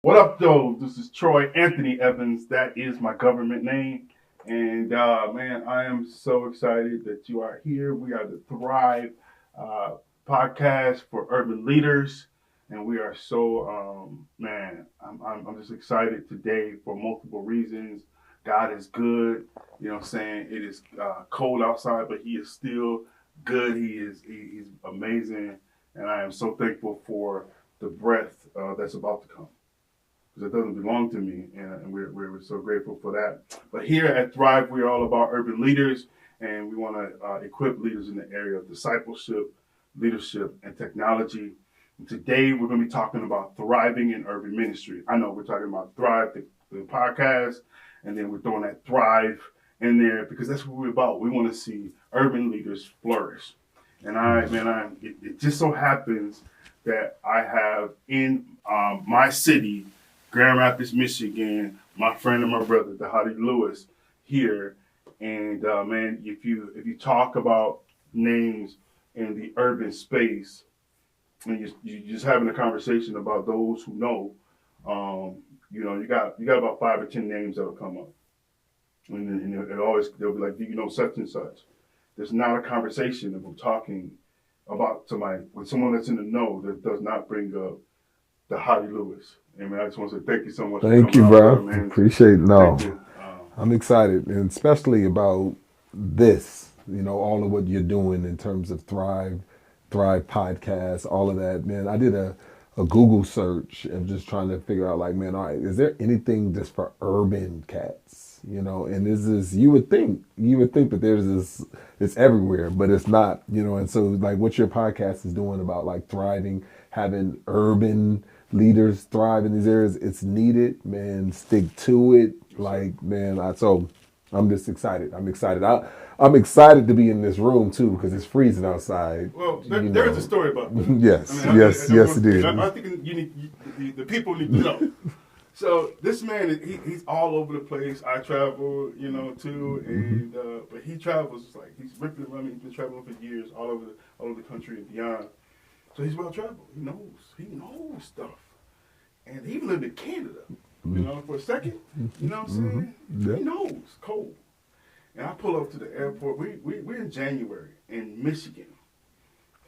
What up, though? This is Troy Anthony Evans. That is my government name. And man, I am so excited that you are here. We are the Thrive uh, podcast for urban leaders. And we are so, man, I'm just excited today for multiple reasons. God is good. You know what I'm saying? It is cold outside, but He is still good. He's amazing. And I am so thankful for the breath that's about to come because it doesn't belong to me, and we're so grateful for that. But here at Thrive, we're all about urban leaders, and we want to equip leaders in the area of discipleship, leadership, and technology. And today, we're going to be talking about thriving in urban ministry. I know we're talking about Thrive, the podcast, and then we're throwing that Thrive in there because that's what we're about. We want to see urban leaders flourish. And it just so happens that I have in my city, Grand Rapids, Michigan, my friend and my brother, Dhati Lewis, here. And man, if you talk about names in the urban space, and you just having a conversation about those who know, you got about 5 or 10 names that'll come up, and it always they'll be like, do you know such and such? There's not a conversation of talking about somebody with someone that's in the know that does not bring up Dhati Lewis. And man, I just want to say thank you so much. Thank you, bro. Man. Appreciate it. No, Thank you. I'm excited, and especially about this. All of what you're doing in terms of Thrive podcast, all of that. Man, I did a Google search and just trying to figure out, like, man, all right, is there anything just for urban cats? And this is you would think that there's this, it's everywhere, but it's not. And so like what your podcast is doing about like thriving, having urban leaders thrive in these areas, it's needed, man. Stick to it. Like, man, I'm just excited. I'm excited. I'm excited to be in this room too because it's freezing outside. Well, there is a story about that. Yes, yes, it is. I think the people need to know. So this man, he's all over the place. I travel, too, and but he travels like he's ripping around. He's been traveling for years, all over the country and beyond. So he's well traveled. He knows stuff. And he even lived in Canada, for a second. You know what I'm saying? Yep. He knows cold. And I pull up to the airport. We're in January in Michigan.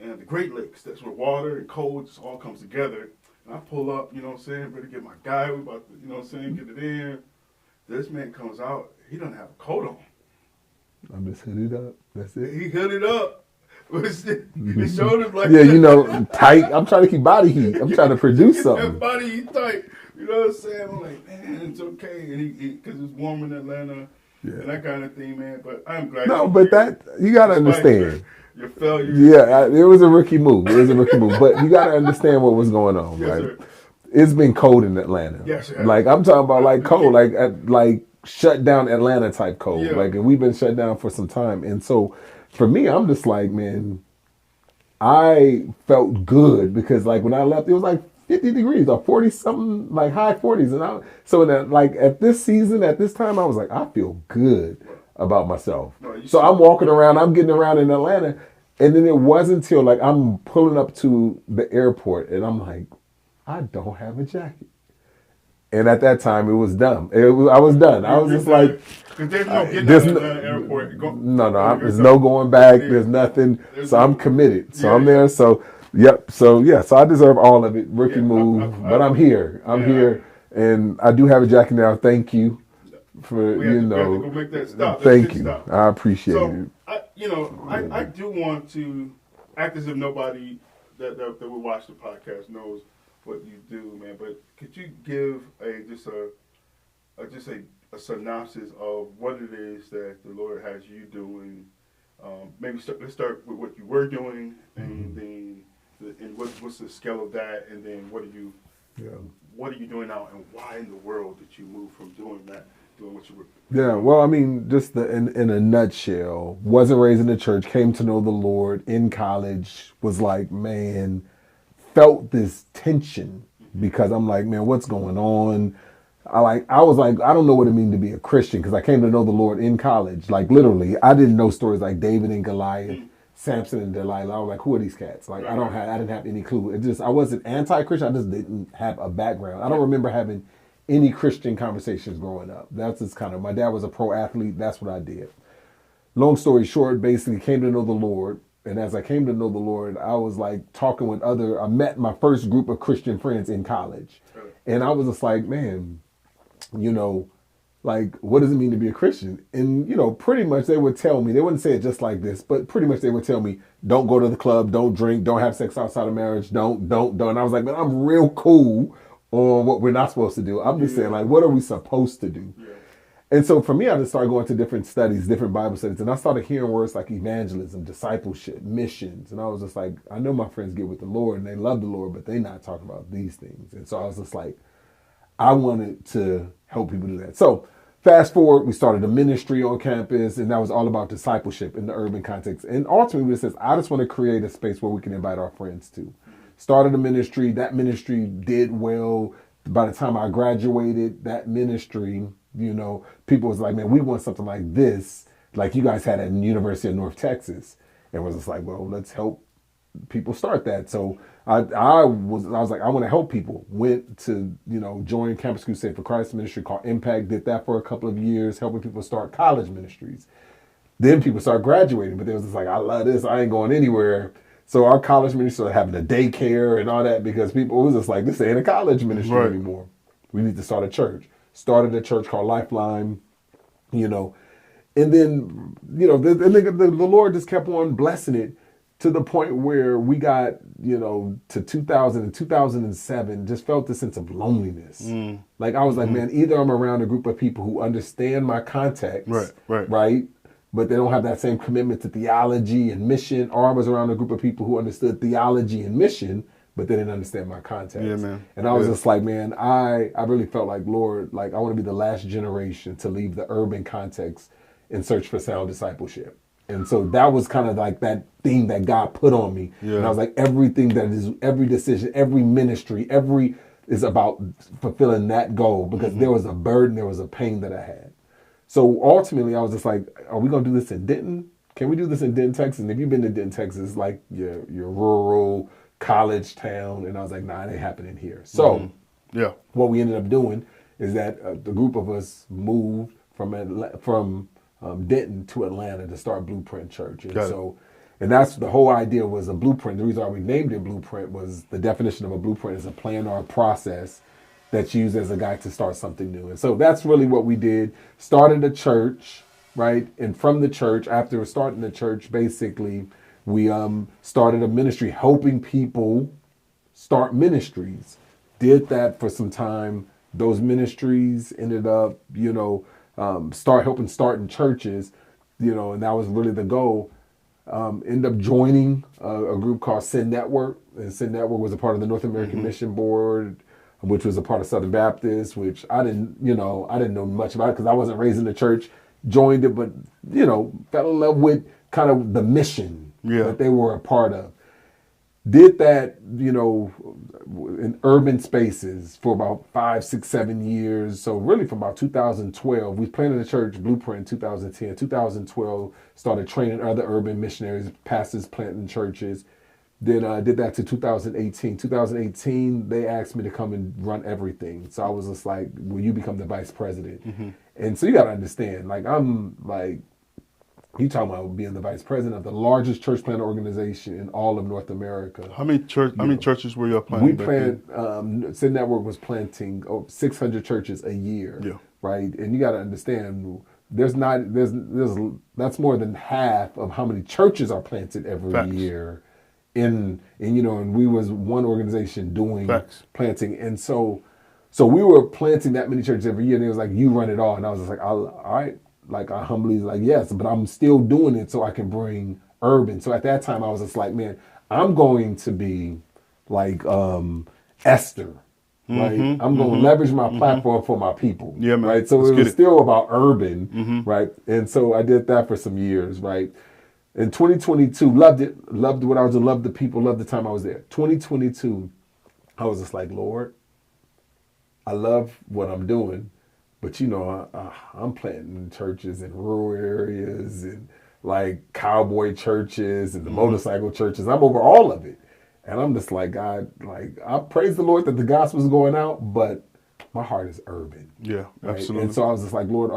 And the Great Lakes, that's where water and cold just all comes together. And I pull up, ready to get my guy. We about to, get it in. This man comes out. He doesn't have a coat on. I'm just hooded up. That's it. He hooded up. His shoulders like tight. I'm trying to keep body heat. I'm trying to produce something. Body heat tight. You know what I'm saying? I'm like, man, it's okay, and because it's warm in Atlanta and that kind of thing, man. But I'm glad. No, but that you got to understand. Your failure. Yeah, it was a rookie move. But you got to understand what was going on, yes, right? Sir. It's been cold in Atlanta. Yes, sir. Like I'm talking about, like cold, like shut down Atlanta type cold. Yeah. Like, and we've been shut down for some time, and so. For me, I'm just like, man, I felt good because like when I left, it was like 50 degrees or 40 something, like high 40s. And so that like at this season, at this time, I was like, I feel good about myself. So I'm walking around, I'm getting around in Atlanta. And then it wasn't until like I'm pulling up to the airport and I'm like, I don't have a jacket. And at that time, it was dumb. I was done. I was just like, because there's no getting out of the airport. There's no going back. There's nothing. So I'm committed. So I'm there. So, yep. So, yeah. So I deserve all of it. Rookie move. But I'm here. I'm here. And I do have a jacket now. Thank you for, we have to go make that stop. Thank you. I appreciate it. I do want to act as if nobody that will watch the podcast knows what you do, man. But could you give just a synopsis of what it is that the Lord has you doing? Maybe let's start with what you were doing, and then what's the scale of that, and then what are you doing now, and why in the world did you move from doing what you were? Yeah, well, I mean, just in a nutshell, wasn't raised in the church, came to know the Lord in college, was like, man, felt this tension because I'm like, man, what's going on? I was like, I don't know what it means to be a Christian because I came to know the Lord in college. Like literally, I didn't know stories like David and Goliath, Samson and Delilah. I was like, who are these cats? Like, I didn't have any clue. I wasn't anti-Christian. I just didn't have a background. I don't remember having any Christian conversations growing up. That's just kind of, my dad was a pro athlete. That's what I did. Long story short, basically came to know the Lord. And as I came to know the Lord, I was like talking with I met my first group of Christian friends in college. And I was just like, man, like, what does it mean to be a Christian? And, pretty much they would tell me, they wouldn't say it just like this, but pretty much they would tell me, don't go to the club, don't drink, don't have sex outside of marriage, don't. And I was like, man, I'm real cool on what we're not supposed to do. I'm just saying, like, what are we supposed to do? Yeah. And so for me, I just started going to different studies, different Bible studies, and I started hearing words like evangelism, discipleship, missions. And I was just like, I know my friends get with the Lord and they love the Lord, but they're not talking about these things. And so I was just like, I wanted to help people do that. So fast forward, we started a ministry on campus, and that was all about discipleship in the urban context. And ultimately, it says, I just want to create a space where we can invite our friends to. Started a ministry. That ministry did well. By the time I graduated, that ministry, people was like, man, we want something like this, like you guys had at the University of North Texas. And was just like, well, let's help people start that. So I was like, I want to help people. Went to, join Campus Crusade for Christ ministry called Impact. Did that for a couple of years, helping people start college ministries. Then people start graduating, but they was just like, I love this. I ain't going anywhere. So our college ministry started having a daycare and all that because people, it was just like, this ain't a college ministry anymore. We need to start a church. Started a church called Lifeline, and then, the Lord just kept on blessing it to the point where we got, to 2000 and 2007, just felt the sense of loneliness. Like, I was like, man, either I'm around a group of people who understand my context, right? But they don't have that same commitment to theology and mission, or I was around a group of people who understood theology and mission, but they didn't understand my context. Yeah, man. And I was just like, man, I really felt like, Lord, like, I want to be the last generation to leave the urban context and search for sound discipleship. And so that was kind of like that thing that God put on me. Yeah. And I was like, every decision, every ministry, is about fulfilling that goal, because there was a burden, there was a pain that I had. So ultimately, I was just like, are we going to do this in Denton? Can we do this in Denton, Texas? And if you've been to Denton, Texas, like your rural college town. And I was like, nah, it ain't happening here. So what we ended up doing is that the group of us moved from Denton to Atlanta to start Blueprint Church. And that's the whole idea, was a blueprint. The reason why we named it Blueprint was the definition of a blueprint is a plan or a process that's used as a guide to start something new. And so that's really what we did. Started a church, right? And from the church, after starting the church, basically, we started a ministry helping people start ministries. Did that for some time. Those ministries ended up, starting churches, and that was really the goal. Ended up joining a group called Send Network. And Send Network was a part of the North American Mission Board, which was a part of Southern Baptist, which I didn't know much about it because I wasn't raised in the church. Joined it, but, fell in love with kind of the mission that they were a part of. Did that, in urban spaces for about 5, 6, 7 years. So really from about 2012, we planted a church, Blueprint, in 2010. 2012, started training other urban missionaries, pastors planting churches. Then I did that to 2018. 2018, they asked me to come and run everything. So I was just like, will you become the vice president? And so you got to understand, like, I'm like, you talking about being the vice president of the largest church planter organization in all of North America. How many churches were you planting? We Send Network was planting 600 churches a year, right? And you got to understand, there's that's more than half of how many churches are planted every year. And we was one organization doing planting, and so we were planting that many churches every year. And it was like, you run it all, and I was just like, all right. Like, I humbly like, yes, but I'm still doing it so I can bring urban. So at that time, I was just like, man, I'm going to be like Esther, right? I'm going to leverage my platform for my people, right? So it was still about urban, right? And so I did that for some years, right? In 2022, loved it, loved what I was doing, loved the people, loved the time I was there. 2022, I was just like, Lord, I love what I'm doing. But, I'm planting churches in rural areas and like cowboy churches and the motorcycle churches. I'm over all of it. And I'm just like, God, like, I praise the Lord that the gospel's going out, but my heart is urban. Yeah, right? absolutely. And so I was just like, Lord,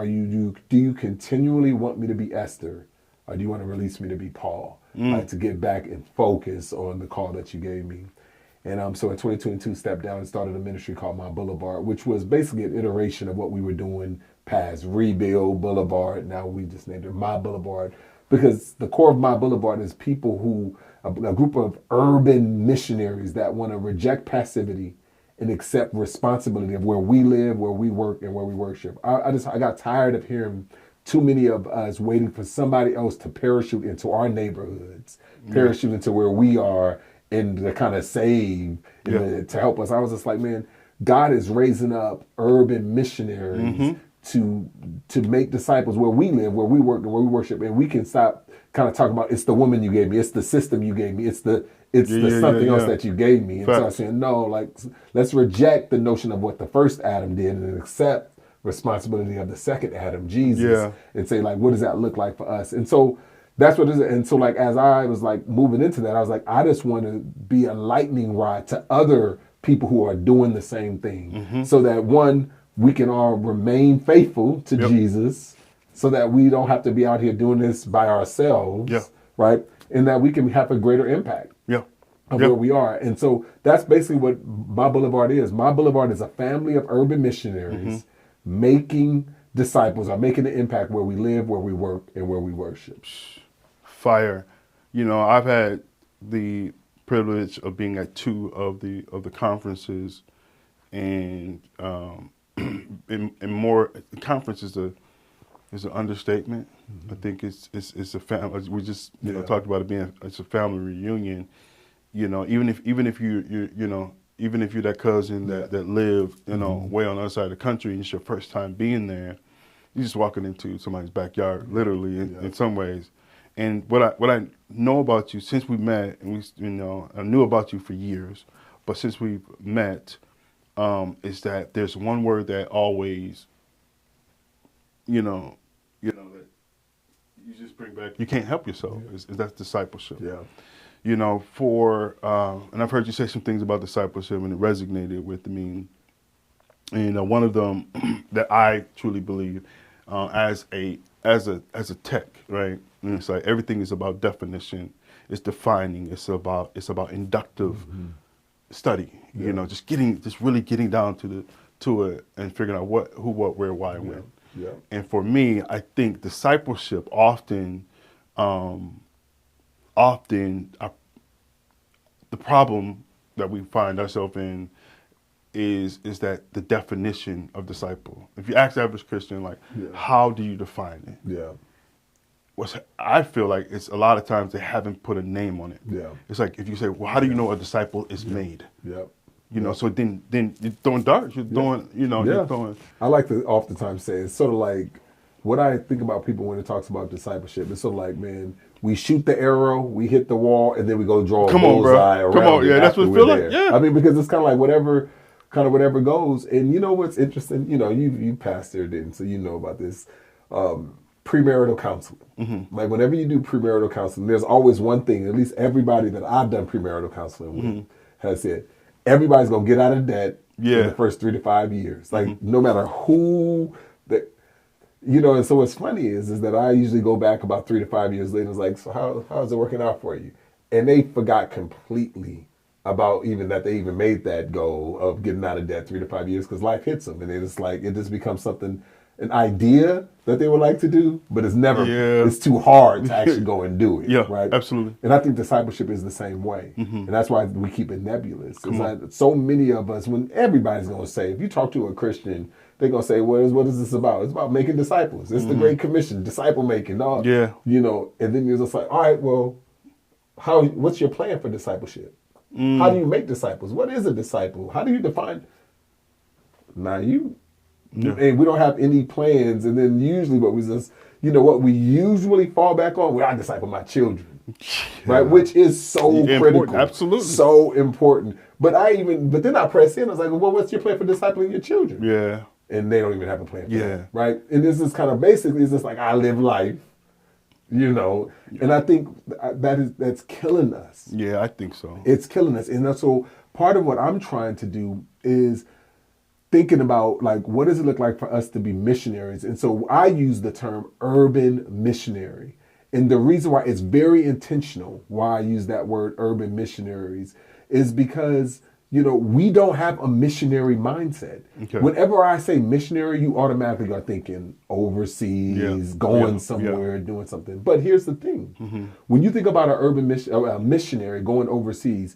do you continually want me to be Esther, or do you want to release me to be Paul? Like, to get back and focus on the call that you gave me. And so in 2022, stepped down and started a ministry called My Boulevard, which was basically an iteration of what we were doing past Rebuild Boulevard. Now we just named it My Boulevard, because the core of My Boulevard is people who, a group of urban missionaries that want to reject passivity and accept responsibility of where we live, where we work, and where we worship. I got tired of hearing too many of us waiting for somebody else to parachute into our neighborhoods, parachute into where we are, and to kind of save, to help us. I was just like, man, God is raising up urban missionaries to make disciples where we live, where we work, and where we worship, and we can stop kind of talking about it's the woman you gave me, it's the system you gave me, it's the something else that you gave me. And so I was saying, no, like, let's reject the notion of what the first Adam did and accept responsibility of the second Adam, Jesus, and say, like, what does that look like for us? And so that's what it is. And so, like, as I was like moving into that, I was like, I just want to be a lightning rod to other people who are doing the same thing, so that one, we can all remain faithful to Jesus, so that we don't have to be out here doing this by ourselves, right? And that we can have a greater impact of where we are. And so that's basically what My Boulevard is. My Boulevard is a family of urban missionaries making disciples, or making an impact where we live, where we work, and where we worship. Fire. You know, I've had the privilege of being at two of the conferences, and in more conference is an understatement. I think it's a family. We just talked about it being, it's a family reunion. You know, even if you're that cousin that live way on the other side of the country, and it's your first time being there, you're just walking into somebody's backyard, literally in some ways. And what I know about you since we met, and I knew about you for years, but since we've met, is that there's one word that always, that you just bring back. You can't help yourself. Is that's discipleship. Yeah. You know, and I've heard you say some things about discipleship, and it resonated with me. And one of them that I truly believe, as a tech, right? And it's like everything is about definition. It's defining. It's about inductive study. Just really getting down to it and figuring out what, who, what, where, why, when. Yeah. And for me, I think discipleship often the problem that we find ourselves in is that the definition of disciple. If you ask the average Christian, like, how do you define it? Yeah. I feel like it's a lot of times they haven't put a name on it. Yeah. It's like if you say, well, how do you know a disciple is made? Yeah. So then you're throwing darts. You're throwing, you're throwing. I like to oftentimes say it's sort of like what I think about people when it talks about discipleship. It's sort of like, man, we shoot the arrow, we hit the wall, and then we go draw a bullseye around. Come on, yeah, that's what it feels like. Yeah. I mean, because it's kind of like whatever goes. And you know what's interesting? You pastored it, so you know about this. Premarital counseling. Like whenever you do premarital counseling, there's always one thing, at least everybody that I've done premarital counseling with has said, everybody's going to get out of debt in the first 3 to 5 years. Like no matter who that, and so what's funny is that I usually go back about 3 to 5 years later. It's like, so how's it working out for you? And they forgot completely about even that they even made that goal of getting out of debt 3 to 5 years, because life hits them. And it's like, it just becomes something, an idea that they would like to do, but it's never, it's too hard to actually go and do it. Yeah, right? Absolutely. And I think discipleship is the same way. And that's why we keep it nebulous. So many of us, when everybody's going to say, if you talk to a Christian, they're going to say, what is this about? It's about making disciples. It's the Great Commission, disciple making. And then you're just like, all right, well, what's your plan for discipleship? How do you make disciples? What is a disciple? How do you define? And we don't have any plans. And then usually what we usually fall back on, I disciple my children, right? Which is so critical. Absolutely. So important. But then I press in. I was like, well, what's your plan for discipling your children? Yeah. And they don't even have a plan for that, right? And this is kind of basically, it's just like, I live life you know. And I think that's killing us. Yeah, I think so. It's killing us. And so part of what I'm trying to do is thinking about, like, what does it look like for us to be missionaries? And so I use the term urban missionary. And the reason why it's very intentional, why I use that word urban missionaries, is because, you know, we don't have a missionary mindset. Okay. Whenever I say missionary, you automatically are thinking overseas, going somewhere, doing something. But here's the thing. When you think about an urban missionary going overseas,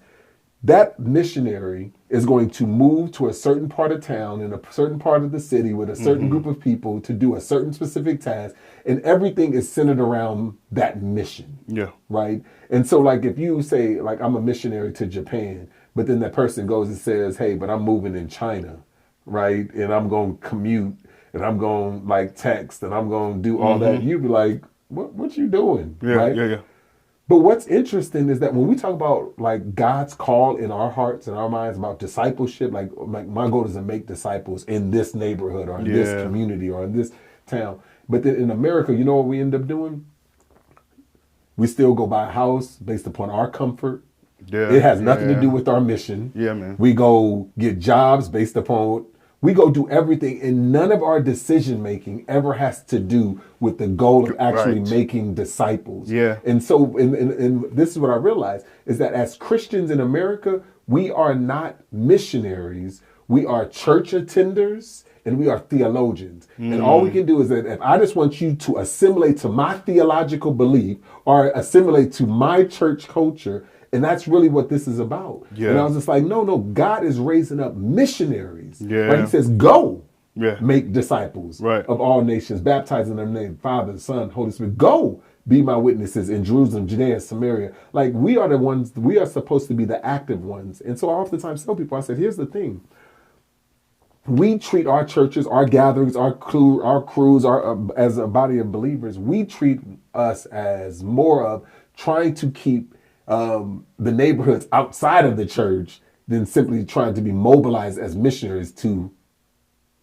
that missionary is going to move to a certain part of town in a certain part of the city with a certain group of people to do a certain specific task, and everything is centered around that mission. Yeah. Right? And so, like, if you say, like, I'm a missionary to Japan, but then that person goes and says, hey, but I'm moving in China, right? And I'm going to commute, and I'm going to, like, text, and I'm going to do all that. You'd be like, what you doing? Yeah, right? yeah. But what's interesting is that when we talk about, like, God's call in our hearts and our minds about discipleship, like my goal is to make disciples in this neighborhood or in this community or in this town. But then in America, you know what we end up doing? We still go buy a house based upon our comfort. Yeah, it has nothing to do with our mission. Yeah, man. We go get jobs based upon, we go do everything, and none of our decision making ever has to do with the goal of actually making disciples. Yeah. And so, and this is what I realized, is that as Christians in America, we are not missionaries. We are church attenders and we are theologians. And all we can do is that if I just want you to assimilate to my theological belief or assimilate to my church culture, and that's really what this is about. Yeah. And I was just like, no, God is raising up missionaries. Yeah. Right? He says, go make disciples of all nations, baptizing them in the name of the Father, Son, Holy Spirit. Go be my witnesses in Jerusalem, Judea, Samaria. Like, we are the ones, we are supposed to be the active ones. And so I oftentimes tell people, I said, here's the thing. We treat our churches, our gatherings, our crews, as a body of believers, we treat us as more of trying to keep the neighborhoods outside of the church than simply trying to be mobilized as missionaries to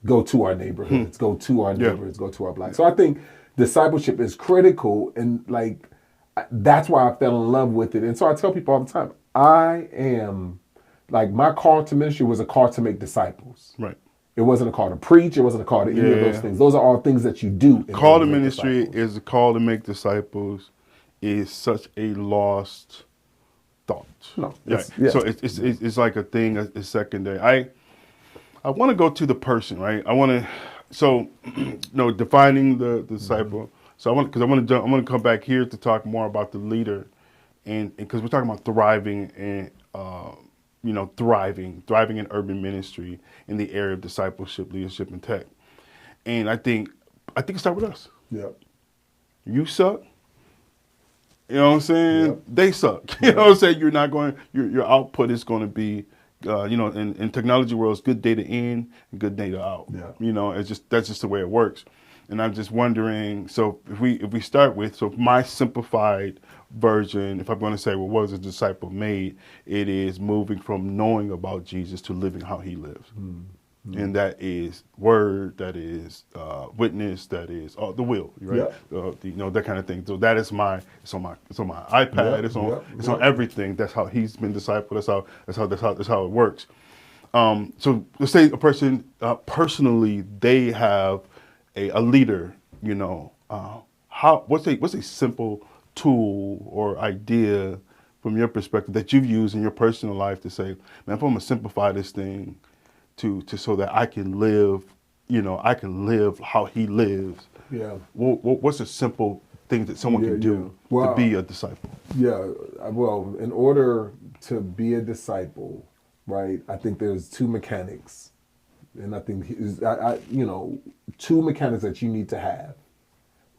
go to our neighborhoods, go to our neighborhoods, go to our blocks. So I think discipleship is critical, and like that's why I fell in love with it. And so I tell people all the time, I am, like, my call to ministry was a call to make disciples. Right. It wasn't a call to preach. It wasn't a call to any of those things. Those are all things that you do. Call to ministry is a call to make disciples is such a lost thought. No. So it's like a thing, a secondary. I want to go to the person, right? I want to, defining the disciple. So I want to come back here to talk more about the leader, and because we're talking about thriving and thriving in urban ministry in the area of discipleship, leadership, and tech. And I think it starts with us. Yeah. You suck. You know what I'm saying? Yep. They suck. You know what I'm saying? You're not going. Your output is going to be, in technology world, it's good data in and good data out. Yeah. That's just the way it works. And I'm just wondering. So if we start with my simplified version, if I'm going to say, well, what is a disciple made? It is moving from knowing about Jesus to living how He lives. And that is word, that is witness, that is the will, right? That kind of thing. So that is it's on my iPad. It's on everything. That's how He's been discipled. That's how it works. So let's say a person personally, they have a leader. What's a simple tool or idea from your perspective that you've used in your personal life to say, man, if I'm gonna simplify this thing to so that I can live, how He lives. Yeah. What's a simple thing that someone can do to be a disciple? Yeah. Well, in order to be a disciple, right, I think there's two mechanics. And I think two mechanics that you need to have.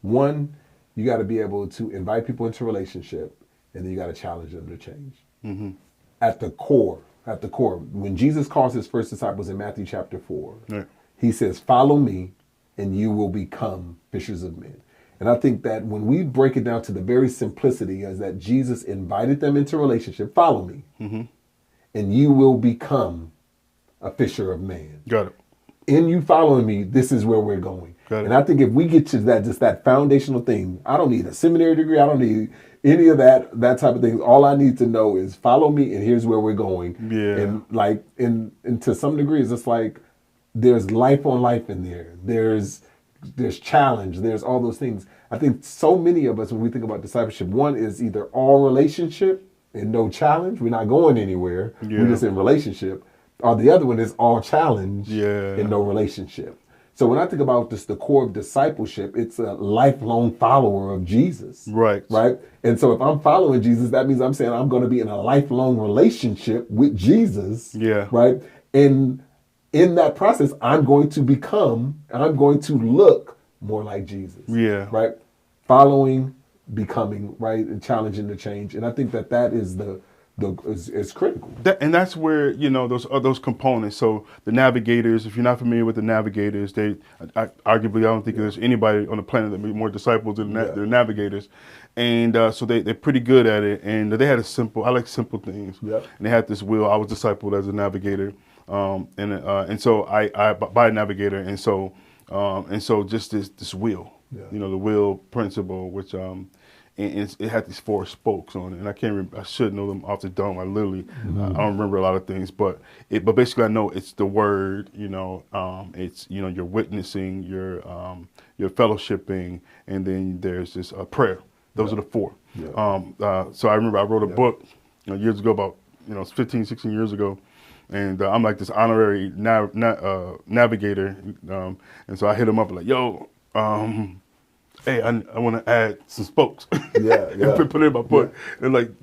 One, you got to be able to invite people into a relationship, and then you got to challenge them to change. Mm-hmm. At the core, when Jesus calls His first disciples in Matthew chapter 4, He says, follow me and you will become fishers of men. And I think that when we break it down to the very simplicity is that Jesus invited them into a relationship, follow me, and you will become a fisher of man. Got it. in you following me, this is where we're going. And I think if we get to that, just that foundational thing, I don't need a seminary degree. I don't need any of that type of thing. All I need to know is follow me, and here's where we're going. Yeah. And like, and to some degree, it's just like there's life on life in there. There's challenge. There's all those things. I think so many of us, when we think about discipleship, one is either all relationship and no challenge. We're not going anywhere. Yeah. We're just in relationship. Or the other one is all challenge and no relationship. So when I think about this, the core of discipleship, it's a lifelong follower of Jesus. Right. And so if I'm following Jesus, that means I'm saying I'm going to be in a lifelong relationship with Jesus. Yeah. Right. And in that process, I'm going to look more like Jesus. Yeah. Right. Following, becoming, right, and challenging the change. And I think that is is critical. And that's where, those components. So the navigators, if you're not familiar with the navigators, arguably, I don't think there's anybody on the planet that be more disciples than their navigators. And so they're pretty good at it. And they had I like simple things. Yep. And they had this wheel. I was discipled as a navigator. And so I by a navigator. And so just this wheel, the wheel principle, which, and it had these 4 spokes on it, and I can't remember. I should know them off the dome. I literally, I don't remember a lot of things, but basically I know it's the word. It's you're witnessing, you're fellowshipping, and then there's this prayer. Those are the 4. Yeah. So I remember I wrote a book years ago, about 15, 16 years ago, and I'm like this honorary navigator, and so I hit him up like, yo. Hey, I want to add some spokes. Yeah. Put it in my book. They're like,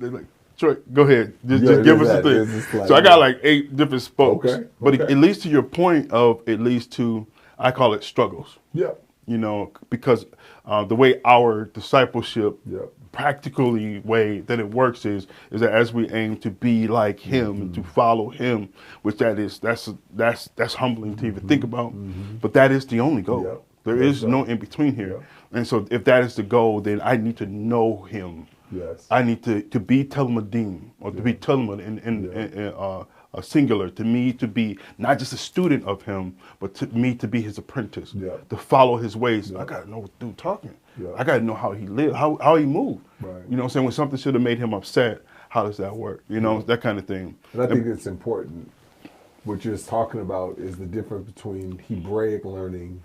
Troy, go ahead. Just give us the thing. Like, so I got like 8 different spokes. Okay. But it leads to your point of, it leads to, I call it struggles. Yeah. Because the way our discipleship, Yeah. practically way that it works is that as we aim to be like him and to follow him, which that's humbling to even think about. But that is the only goal. Yeah. There is no in between here. Yeah. And so if that is the goal, then I need to know him. Yes. I need to be Telmadim, or to be Telma in a singular, to me to be not just a student of him, but to me to be his apprentice, to follow his ways. I got to know what dude talking. I got to know how he lived, how he moved. Right. You know what I'm saying? When something should have made him upset, how does that work? That kind of thing. And I think it's important. What you're just talking about is the difference between Hebraic learning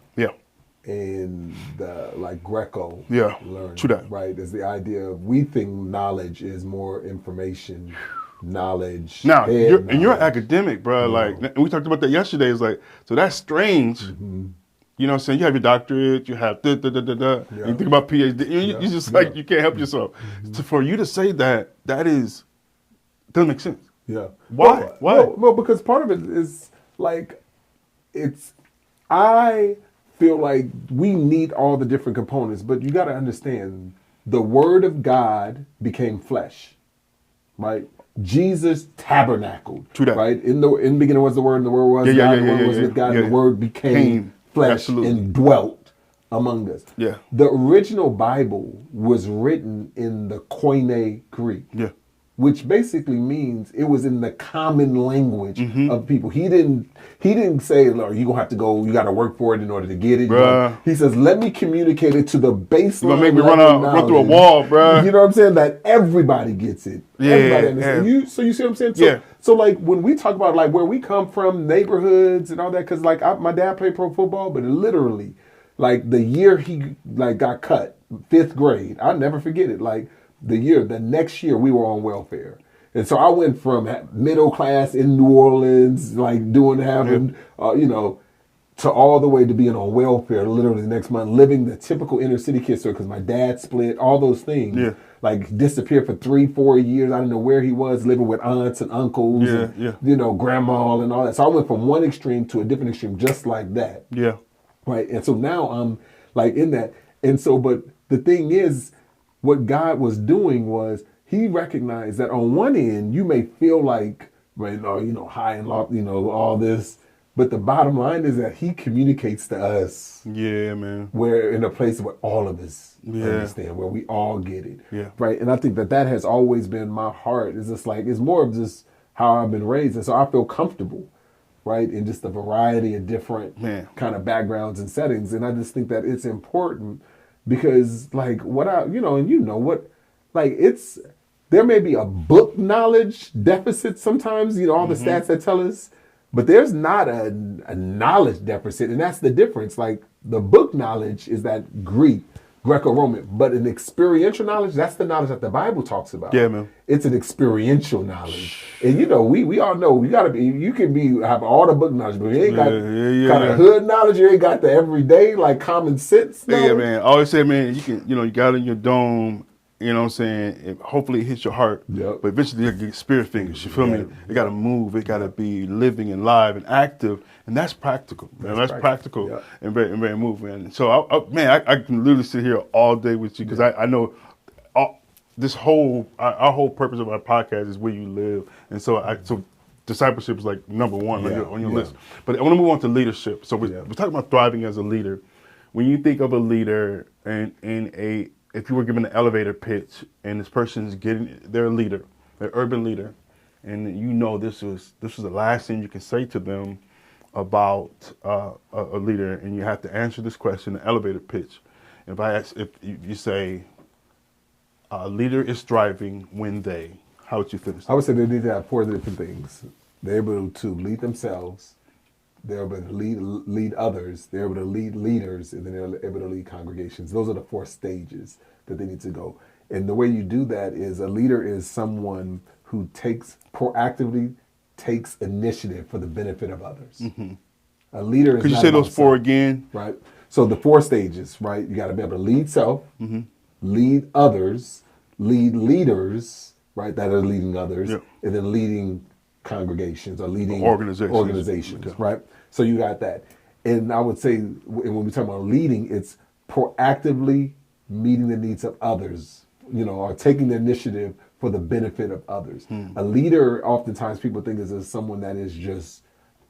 and the Greco learning. True that. Right? Is the idea of, we think knowledge is more information, knowledge. Now, you're academic, bro. Like, and we talked about that yesterday. It's like, so that's strange. You know what I'm saying? You have your doctorate, you have You think about PhD. You just you can't help yourself. So for you to say that doesn't make sense. Yeah. Why? Well, because part of it is I feel like we need all the different components, but you got to understand, the Word of God became flesh, right? Jesus tabernacled. True that. Right? In the beginning was the Word, and the Word was God, and the Word was with God, and the Word became flesh and dwelt among us. Yeah. The original Bible was written in the Koine Greek. Yeah. Which basically means it was in the common language of people. He didn't say, "Look, you're gonna have to go. You got to work for it in order to get it." He says, "Let me communicate it to the baseline." You're gonna make me run through a wall, bro. You know what I'm saying? That everybody gets it. Yeah. Everybody understands. So you see what I'm saying? So, so like when we talk about like where we come from, neighborhoods and all that, because like my dad played pro football, but literally, like the year he got cut, 5th grade, I'll never forget it. Like. The next year we were on welfare. And so I went from middle class in New Orleans, like to all the way to being on welfare literally the next month, living the typical inner city kid story because my dad split, all those things. Like disappeared for 3-4 years. I didn't know where he was, living with aunts and uncles, and, grandma and all that. So I went from one extreme to a different extreme just like that. Yeah. Right. And so now I'm like in that. And so, but the thing is, what God was doing was he recognized that on one end, you may feel like, high and low, all this. But the bottom line is that he communicates to us. Yeah, man. We're in a place where all of us understand, where we all get it. Yeah. Right. And I think that has always been my heart. It's just like, it's more of just how I've been raised. And so I feel comfortable right? In just a variety of different kind of backgrounds and settings. And I just think that it's important because like there may be a book knowledge deficit sometimes, all the stats that tell us, but there's not a knowledge deficit. And that's the difference. Like the book knowledge is that Greco-Roman, but an experiential knowledge, that's the knowledge that the Bible talks about. Yeah, man. It's an experiential knowledge. And we all know you can have all the book knowledge, but you ain't got kind of hood knowledge, you ain't got the everyday, like common sense knowledge. Yeah, man. I always say, man, you got it in your dome, you know what I'm saying? Hopefully it hits your heart. Yep. But eventually you get spirit fingers, you feel me? It got to move, it got to be living and live and active. And that's practical, man. That's practical and very moving. And so, I can literally sit here all day with you because I know our whole purpose of our podcast is where you live. And so discipleship is like number one on your list. But I want to move on to leadership. So we're talking about thriving as a leader. When you think of a leader if you were given an elevator pitch and this person's they're a leader, they're an urban leader, and this was the last thing you can say to them about a leader, and you have to answer this question, the elevator pitch. If you say, a leader is thriving when how would you finish that? I would say they need to have four different things. They're able to lead themselves, they're able to lead others, they're able to lead leaders, and then they're able to lead congregations. Those are the four stages that they need to go. And the way you do that is a leader is someone who proactively takes initiative for the benefit of others. Mm-hmm. A leader is. Could you say those four again? Right. So the four stages, right? You got to be able to lead self, lead others, lead leaders, right? That are leading others, and then leading congregations or leading organizations, right? So you got that. And I would say when we talk about leading, it's proactively meeting the needs of others, or taking the initiative for the benefit of others. A leader, oftentimes people think is someone that is just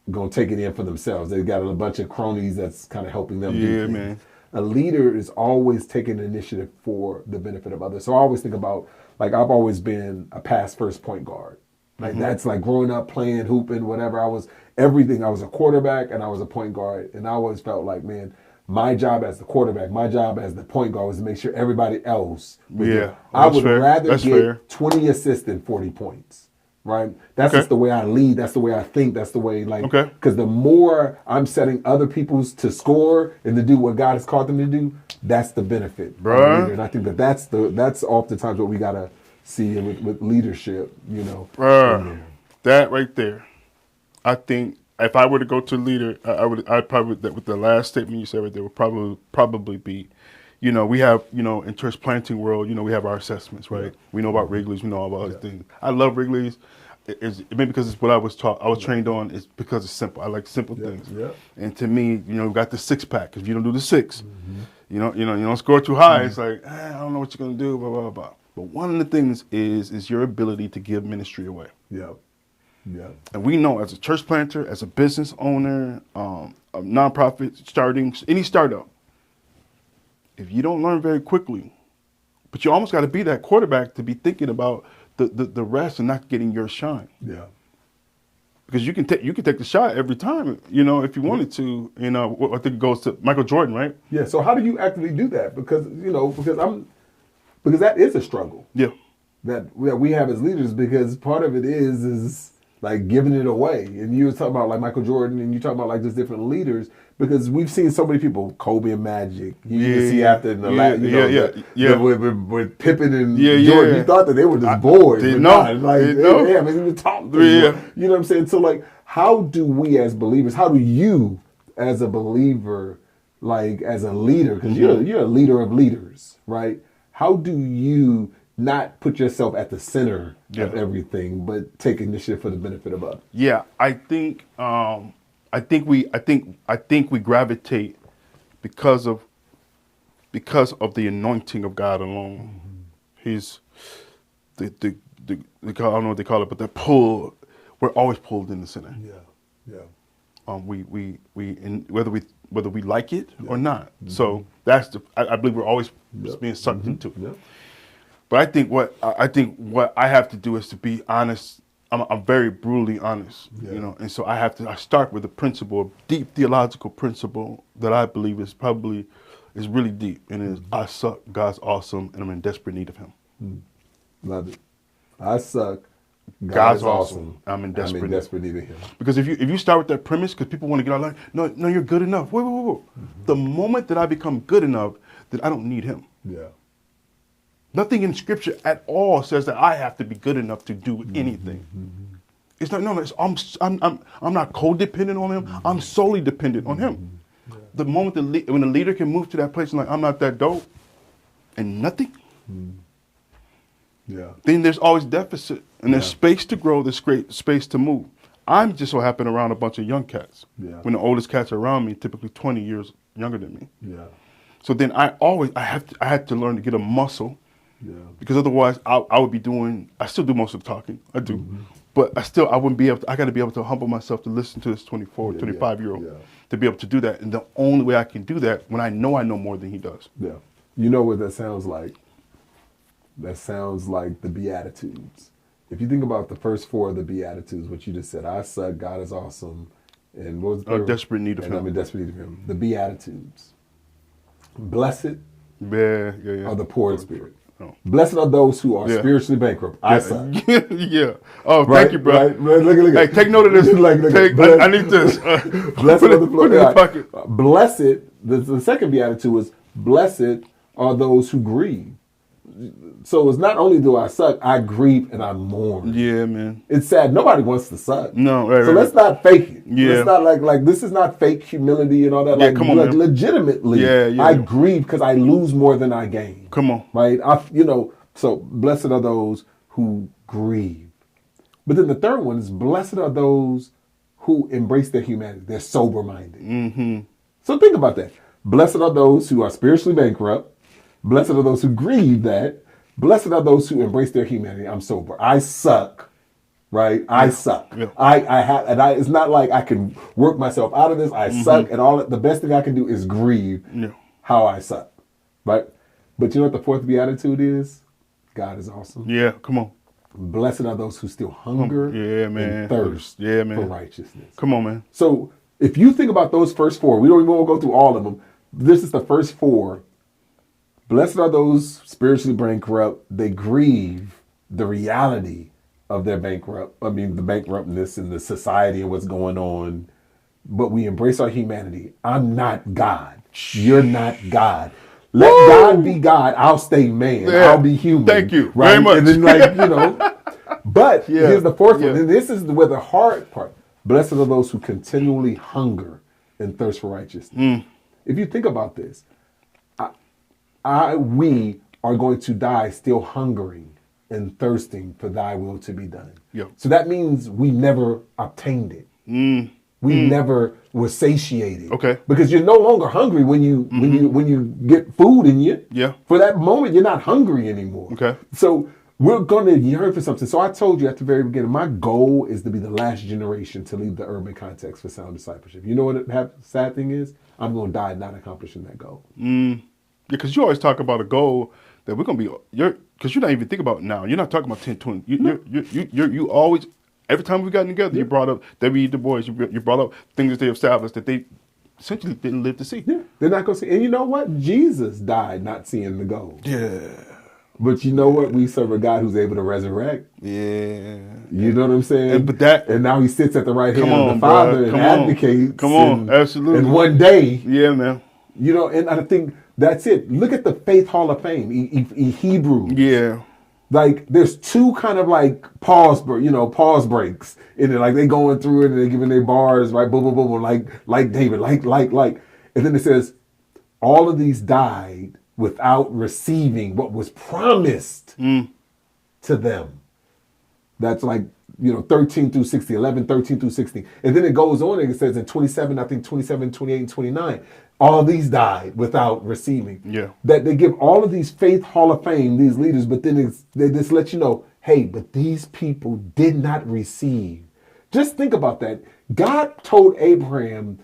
going to take it in for themselves. They've got a bunch of cronies that's kind of helping them do things. Man. A leader is always taking the initiative for the benefit of others. So I always think about, like, I've always been a pass first point guard. Like that's like growing up playing, hooping, whatever. I was everything. I was a quarterback and I was a point guard. And I always felt like, man, my job as the quarterback, my job as the point guard was to make sure everybody else was there. I would rather get 20 assists than 40 points, right? That's just the way I lead. That's the way I think. That's the way, because the more I'm setting other people's to score and to do what God has called them to do, that's the benefit. Bro. And I think that's oftentimes what we got to see with leadership, That right there, I think if I were to go to a leader, I'd probably, with the last statement you said right there, would probably be, we have, in church planting world, we have our assessments, right? We know about Wrigley's, we know about other things. I love Wrigley's. Maybe because it's what I was taught, I was trained on. It's because it's simple. I like simple things. Yeah. And to me, we got the 6-pack. If you don't do the 6, you don't score too high. It's like, I don't know what you're gonna do, blah blah blah. But one of the things is your ability to give ministry away. Yeah. Yeah. And we know as a church planter, as a business owner, a nonprofit starting any startup, if you don't learn very quickly, but you almost got to be that quarterback to be thinking about the rest and not getting your shine. Yeah. Because you can take the shot every time, if you wanted to. I think it goes to Michael Jordan, right? Yeah. So how do you actually do that? Because because that is a struggle. Yeah. That we have as leaders, because part of it is like giving it away. And you were talking about like Michael Jordan, and you talking about like just different leaders, because we've seen so many people, Kobe and Magic. You see after with Pippen and Jordan, you thought that they were just boys. They haven't even talked to them. You know what I'm saying? So like, how do we as believers, how do you as a believer, like as a leader, because you're a leader of leaders, right? How do you not put yourself at the center of everything, but take initiative for the benefit of others? Yeah, I think we gravitate because of the anointing of God alone. He's I don't know what they call it, but the pull. We're always pulled in the center. Yeah, yeah. Whether we like it or not. So that's I believe we're always being sucked into it. Yeah. But I think what I have to do is to be honest I'm very brutally honest, Yeah. you know, and so I start with a principle, a deep theological principle that I believe is really deep, and it is I suck, God's awesome, and I'm in desperate need of Him. Love it. I suck. God's is awesome. I'm in desperate need of Him. Because if you start with that premise, because people want to get out of line, no, you're good enough. Wait. The moment that I become good enough, then I don't need Him. Yeah. Nothing in Scripture at all says that I have to be good enough to do anything. It's not. No. I'm not codependent on Him. I'm solely dependent on Him. Yeah. The moment when the leader can move to that place and like I'm not that dope, and nothing, Yeah. then there's always deficit, and there's space to grow. There's great space to move. I'm just so happen around a bunch of young cats. Yeah. When the oldest cats are around me, typically 20 years younger than me. Yeah. So then I had to learn to get a muscle. Yeah. Because otherwise I would be doing, I still do most of the talking, I do, but I wouldn't be able to, I got to be able to humble myself to listen to this 25-year-old to be able to do that. And the only way I can do that when I know more than he does. Yeah. You know what that sounds like? That sounds like the Beatitudes. If you think about the first four of the Beatitudes, what you just said, I suck, God is awesome, and what was the third? Desperate need of Him. I'm in desperate need of Him. The Beatitudes. Blessed are the poor in spirit. Oh. Blessed are those who are spiritually bankrupt. I suck. Yeah. Oh, Right, thank you, bro. right. Look. Hey, take note of this. I need this. Blessed are the put it in the pocket. Blessed. The second beatitude is blessed are those who grieve. So it's not only do I suck, I grieve and I mourn. Yeah, man. It's sad. Nobody wants to suck. No, right. So let's not fake it. Yeah. Let's not like this is not fake humility and all that. Yeah, like, come on, man. Legitimately, I grieve because I lose more than I gain. Come on. Right? So blessed are those who grieve. But then the third one is blessed are those who embrace their humanity. They're sober-minded. Mm-hmm. So think about that. Blessed are those who are spiritually bankrupt. Blessed are those who grieve that. Blessed are those who embrace their humanity. I'm sober. I suck, right? I suck. Yeah. It's not like I can work myself out of this. I suck, and the best thing I can do is grieve how I suck, right? But you know what the fourth beatitude is? God is awesome. Yeah, come on. Blessed are those who still hunger and thirst for righteousness. Come on, man. So if you think about those first four, we don't even want to go through all of them. This is the first four. Blessed are those spiritually bankrupt. They grieve the reality of their the bankruptness in the society and what's going on. But we embrace our humanity. I'm not God. You're not God. Let God be God. I'll stay man. Yeah. I'll be human. Thank you right? very much. And then but here's the fourth one. And this is where the hard part. Blessed are those who continually hunger and thirst for righteousness. If you think about this, we are going to die still hungering and thirsting for thy will to be done. Yeah. So that means we never obtained it. We never were satiated. Okay. Because you're no longer hungry when you get food in you. Yeah. For that moment, you're not hungry anymore. Okay. So we're going to yearn for something. So I told you at the very beginning, my goal is to be the last generation to leave the urban context for sound discipleship. You know what the sad thing is? I'm going to die not accomplishing that goal. Because you always talk about a goal that we're going to be, because you're not even thinking about it now. You're not talking about 10, 20. You always, every time we've gotten together, you brought up W.E. Du Bois, you brought up things that they established that they essentially didn't live to see. Yeah, they're not going to see. And you know what? Jesus died not seeing the goal. Yeah. But you know what? We serve a God who's able to resurrect. Yeah. You know what I'm saying? And now he sits at the right hand of the Father and advocates. Come on, absolutely. And one day. Yeah, man. You know, and I think that's it. Look at the Faith Hall of Fame, Hebrews. Yeah. Like, there's two kind of like pause breaks in it. Like, they going through it and they're giving their bars, right? Boom, boom, boom, boom, like David, like. And then it says, all of these died without receiving what was promised to them. That's like, 13 through 16, 11, 13 through 16. And then it goes on and it says in 27, 28, and 29, all these died without receiving. Yeah. That they give all of these Faith Hall of Fame, these leaders, but then they just let you know, hey, but these people did not receive. Just think about that. God told Abraham,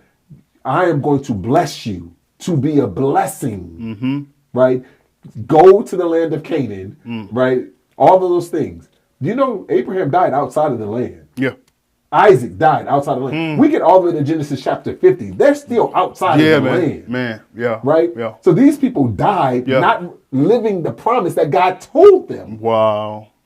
I am going to bless you to be a blessing, right? Go to the land of Canaan, right? All of those things. You know, Abraham died outside of the land. Yeah. Isaac died outside of the land. We get all the way to Genesis chapter 50. They're still outside of the land. Man, yeah. Right? Yeah. So these people died not living the promise that God told them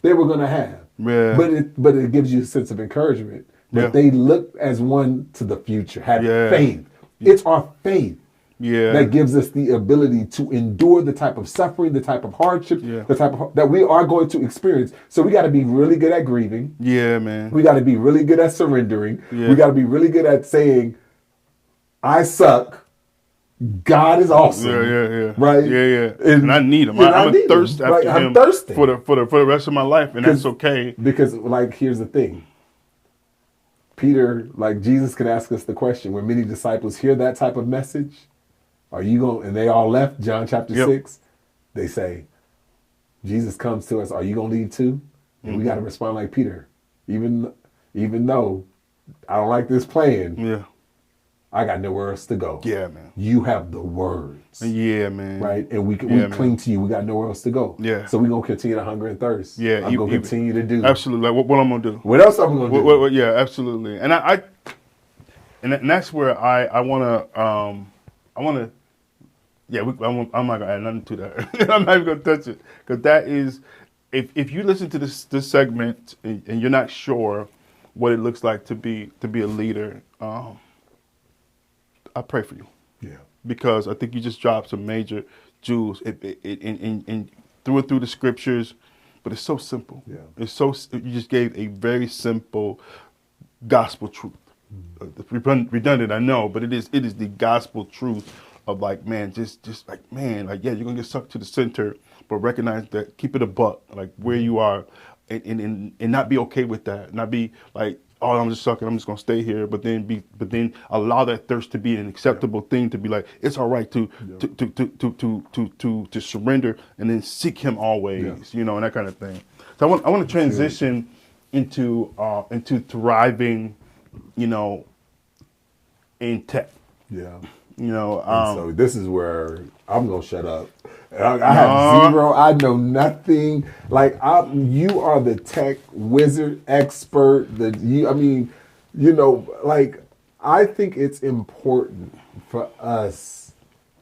they were going to have. Yeah. But it gives you a sense of encouragement that they looked as one to the future, had faith. It's our faith that gives us the ability to endure the type of suffering, the type of hardship, the type of that we are going to experience. So we got to be really good at grieving. Yeah, man. We got to be really good at surrendering. Yeah. We got to be really good at saying, I suck. God is awesome. Yeah. Right? Yeah. And I need him. I'm thirsty after him. I'm thirsty for the rest of my life, and that's okay. Because, like, here's the thing. Peter, like, Jesus could ask us the question, when many disciples hear that type of message, are you going, and they all left, John chapter 6, they say, Jesus comes to us, are you going to leave too? And we got to respond like Peter, even though I don't like this plan, I got nowhere else to go. Yeah, man. You have the words. Yeah, man. Right? And we cling to you. We got nowhere else to go. Yeah. So we're going to continue to hunger and thirst. Yeah. I'm going to continue to do. Absolutely. Like what I'm going to do. What else am I going to do? Yeah, absolutely. And and that's where I want to, I'm not going to add nothing to that. I'm not even going to touch it. Because that is, if you listen to this segment and you're not sure what it looks like to be a leader, I pray for you. Yeah. Because I think you just dropped some major jewels in through the scriptures, but it's so simple. Yeah. You just gave a very simple gospel truth. It's redundant, I know, but it is the gospel truth of like, man, just like, man, like, yeah, you're gonna get sucked to the center, but recognize that, keep it a buck, like where you are, and not be okay with that, not be like, oh, I'm just sucking, I'm just gonna stay here, but then allow that thirst to be an acceptable thing, to be like, it's all right to surrender and then seek him always, you know, and that kind of thing. So I want to transition into thriving, you know, in tech. Yeah. You know, so this is where I'm gonna shut up. I have zero. I know nothing. Like you are the tech wizard expert. Like I think it's important for us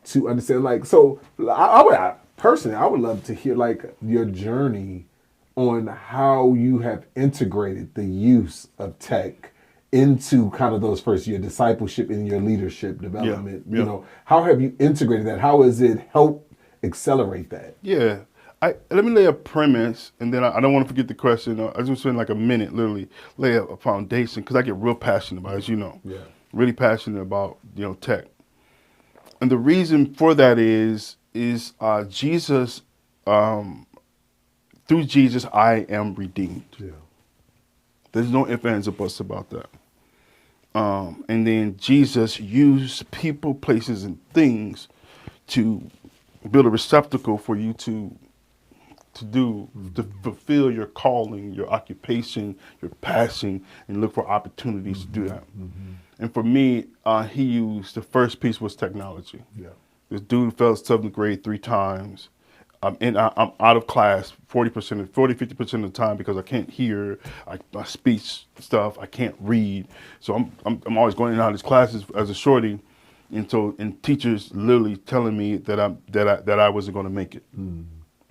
to understand. Like, so I would love to hear like your journey on how you have integrated the use of tech into kind of those first year discipleship and your leadership development. You know, how have you integrated that? How has it helped accelerate that? Yeah. Let me lay a premise, and then I don't want to forget the question. I just spend like a minute, literally, lay a foundation, because I get real passionate about it, as you know. Yeah. Really passionate about, you know, tech. And the reason for that is Jesus, through Jesus, I am redeemed. Yeah. There's no ifs, ands, or buts about that. And then Jesus used people, places, and things to build a receptacle for you to fulfill your calling, your occupation, your passion, and look for opportunities to do that. And for me, he used, the first piece was technology. Yeah. This dude failed 7th grade 3 times. I'm out of class 50% of the time because I can't hear, my speech stuff, I can't read. So I'm always going in and out of these classes as a shorty, and teachers literally telling me that I wasn't going to make it,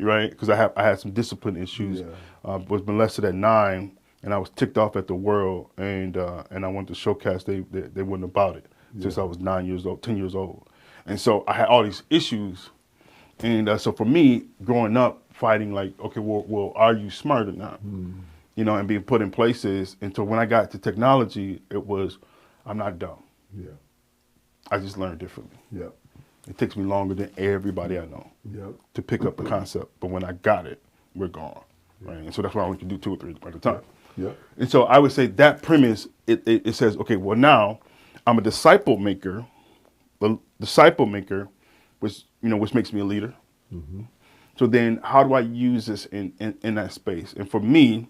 right? Because I had some discipline issues. Was molested at 9, and I was ticked off at the world, and I wanted to showcase they wasn't about it since I was 9 years old, 10 years old, and so I had all these issues. And so for me, growing up, fighting like, okay, well, are you smart or not? You know, and being put in places. And so when I got to technology, it was, I'm not dumb. Yeah. I just learned differently. Yeah. It takes me longer than everybody I know to pick up the concept. But when I got it, we're gone. Right? And so that's why I only can do 2 or 3 at a time. Yeah. And so I would say that premise, it says, okay, well, now I'm a disciple maker, which makes me a leader. So then how do I use this in that space? And for me,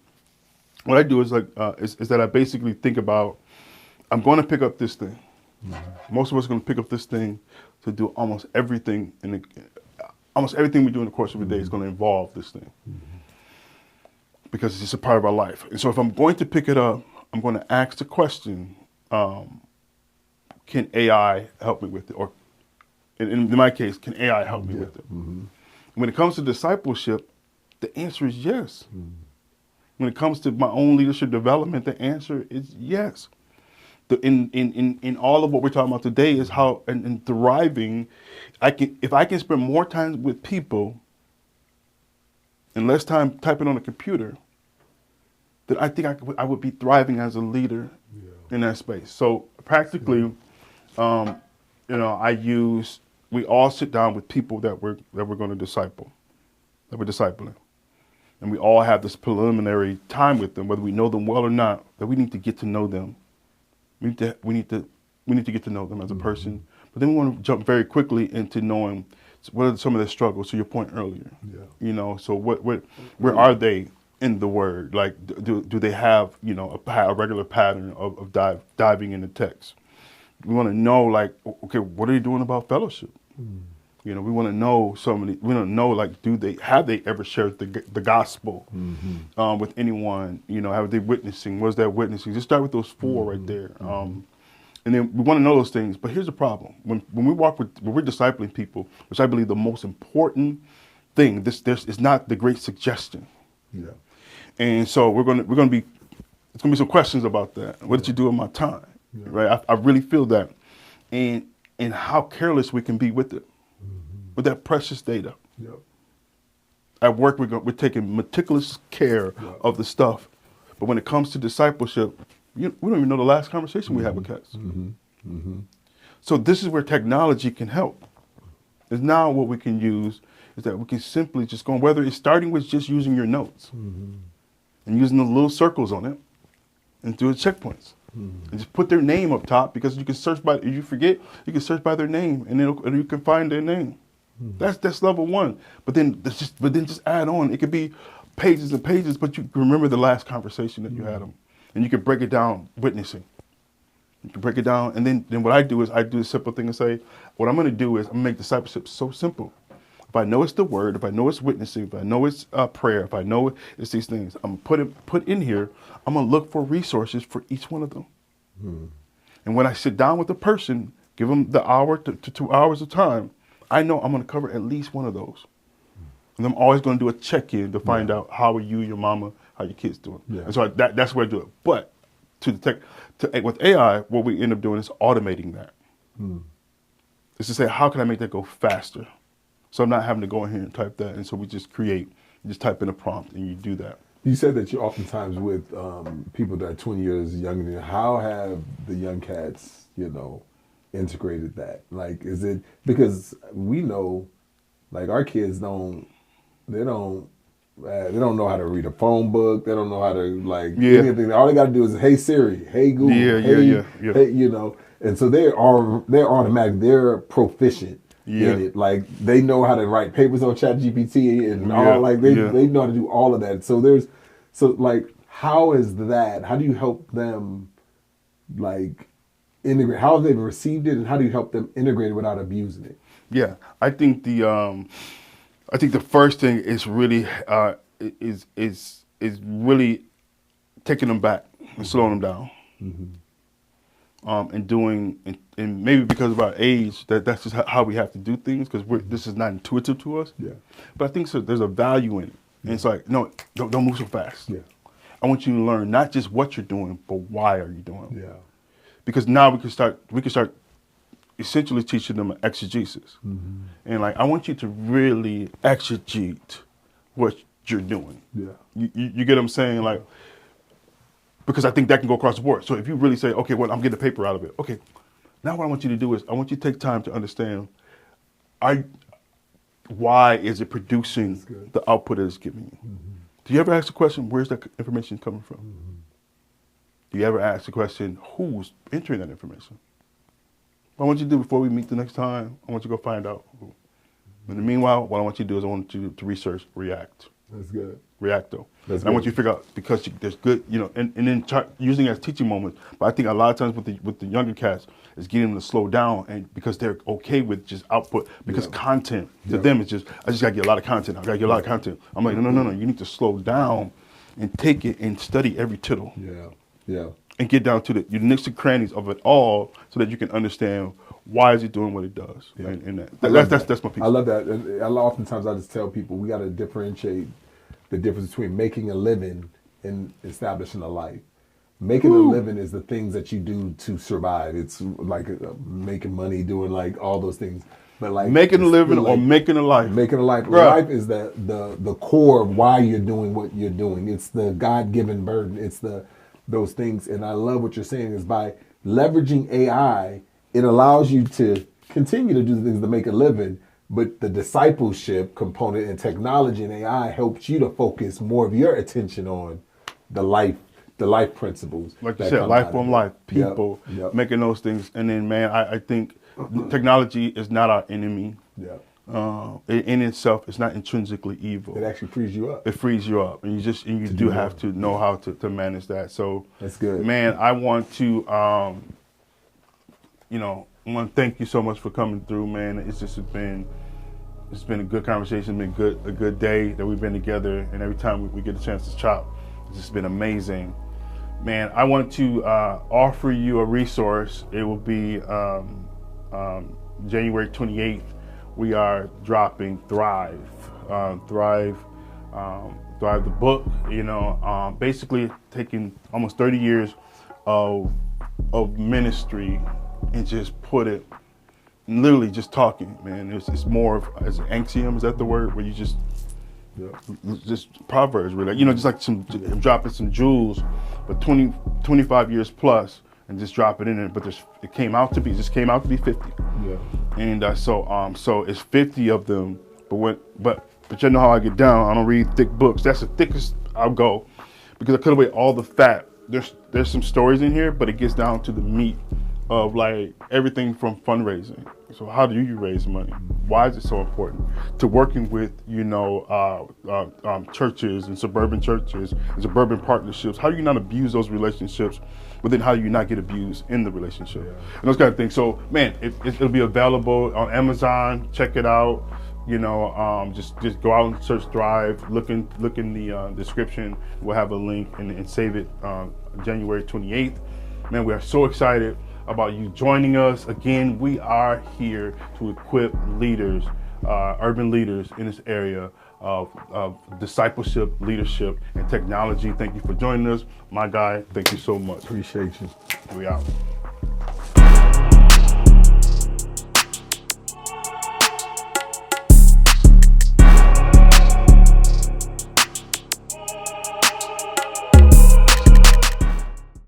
what I do is is that I basically think about, I'm going to pick up this thing. Most of us are going to pick up this thing to do almost everything. Almost everything we do in the course of a day is going to involve this thing. because it's just a part of our life. And so if I'm going to pick it up, I'm going to ask the question, can AI help me with it? Or in my case, can AI help me with it? When it comes to discipleship, the answer is yes. When it comes to my own leadership development, the answer is yes. In all of what we're talking about today is how in thriving, if I can spend more time with people and less time typing on a computer, then I think I would be thriving as a leader in that space. So practically, we all sit down with people that we're going to disciple, that we're discipling. And we all have this preliminary time with them, whether we know them well or not, that we need to get to know them. We need to get to know them as a person. But then we want to jump very quickly into knowing what are some of their struggles, to your point earlier. So where are they in the word? Like, do they have, a regular pattern of diving into text? We want to know, like, okay, what are they doing about fellowship? We want to know we don't know, like, have they ever shared the gospel with anyone? Have they witnessing? Was that witnessing? Just start with those four right there. And then we want to know those things. But here's the problem. When we're discipling people, which I believe the most important thing, is not the great suggestion. And so it's going to be some questions about that. What did you do with my time? Right? I really feel that. And how careless we can be with it. With that precious data. At work, we're taking meticulous care of the stuff. But when it comes to discipleship, we don't even know the last conversation we had with cats. So this is where technology can help. Is now what we can use is that we can simply just go, whether it's starting with just using your notes and using the little circles on it and do checkpoints. And just put their name up top, because you can search by, if you forget, you can search by their name and you can find their name. That's level one. But then just add on. It could be pages and pages, but you remember the last conversation that you had them, and you can break it down. Witnessing. You can break it down, and then what I do is I do a simple thing and say, what I'm going to do is I'm going to make discipleship so simple. If I know it's the word, if I know it's witnessing, if I know it's prayer, if I know it's these things, I'm going to put in here. I'm going to look for resources for each one of them. And when I sit down with a person, give them the hour to 2 hours of time, I know I'm going to cover at least one of those. And I'm always going to do a check-in to find out how are you, your mama, how your kids doing. And so that's where I do it. But with AI, what we end up doing is automating that. It's to say, how can I make that go faster? So I'm not having to go in here and type that. And so we just type in a prompt and you do that. You said that you're oftentimes with people that are 20 years younger than you. How have the young cats, integrated that? Like, is it because we know, like, our kids don't know how to read a phone book. They don't know how to anything. All they got to do is, hey Siri, hey Google, hey, and so they're automatic. They're proficient in it. Like, they know how to write papers on ChatGPT and all. Like, they know how to do all of that. So how is that? How do you help them, like, integrate? How have they received it, and how do you help them integrate it without abusing it? Yeah, I think the first thing is really is really taking them back and slowing them down, and maybe because of our age that's just how we have to do things, because this is not intuitive to us. But I think there's a value in it, and it's like, no, don't move so fast. I want you to learn not just what you're doing, but why are you doing it. Because now we can start essentially teaching them exegesis. And like, I want you to really exegete what you're doing. You get what I'm saying? Like, because I think that can go across the board. So if you really say, okay, well, I'm getting a paper out of it. Okay, now what I want you to do is I want you to take time to understand, why is it producing the output that it's giving you? Do you ever ask the question, where's that information coming from? Do you ever ask the question, who's entering that information? What I want you to do before we meet the next time, I want you to go find out who. In the meanwhile, what I want you to do is I want you to research React. That's good. Reacto. I want you to figure out, because there's good, and then using it as teaching moments. But I think a lot of times with the younger cats, is getting them to slow down, and because they're okay with just output, because content to them is just, I just gotta get a lot of content. I gotta get a lot of content. I'm like, no, you need to slow down and take it and study every tittle. Yeah. And get down to your nooks and crannies of it all, so that you can understand why is it doing what it does. Yeah. And that's my piece. I love that. And oftentimes I just tell people we got to differentiate the difference between making a living and establishing a life. Making a living is the things that you do to survive. It's like making money, doing like all those things. But like making a living or making a life. Making a life. Right. Life is the core of why you're doing what you're doing. It's the God-given burden. It's those things. And I love what you're saying is by leveraging AI, it allows you to continue to do the things to make a living, but the discipleship component and technology and AI helps you to focus more of your attention on the life principles. Like you said, life on life, people, making those things. And then, man, I think technology is not our enemy. In itself, it's not intrinsically evil. It actually frees you up. It frees you up, and you do have to know how to manage that. So that's good, man. I want to, I want to thank you so much for coming through, man. It's been a good conversation. It's been a good day that we've been together, and every time we get a chance to chop, it's just been amazing. Man, I want to offer you a resource. It will be January 28th. We are dropping Thrive. Thrive the book. Basically taking almost 30 years of ministry and just put it, literally just talking. Man, it's more of as an axiom. Is that the word? Where you just proverbs, really, just like dropping some jewels, but 25 years plus, and just drop it in it. But it came out to be 50. And so it's 50 of them. But you know how I get down. I don't read thick books. That's the thickest I'll go, because I cut away all the fat. There's some stories in here, but it gets down to the meat of like everything from fundraising. So how do you raise money? Why is it so important? To working with, churches and suburban partnerships. How do you not abuse those relationships? But then how do you not get abused in the relationship? And those kind of things. So man, it'll be available on Amazon. Check it out. Just go out and search Thrive. Look in the description. We'll have a link and save it January 28th. Man, we are so excited about you joining us. Again, we are here to equip leaders, urban leaders in this area of discipleship, leadership, and technology. Thank you for joining us. My guy, thank you so much. Appreciate you. We out.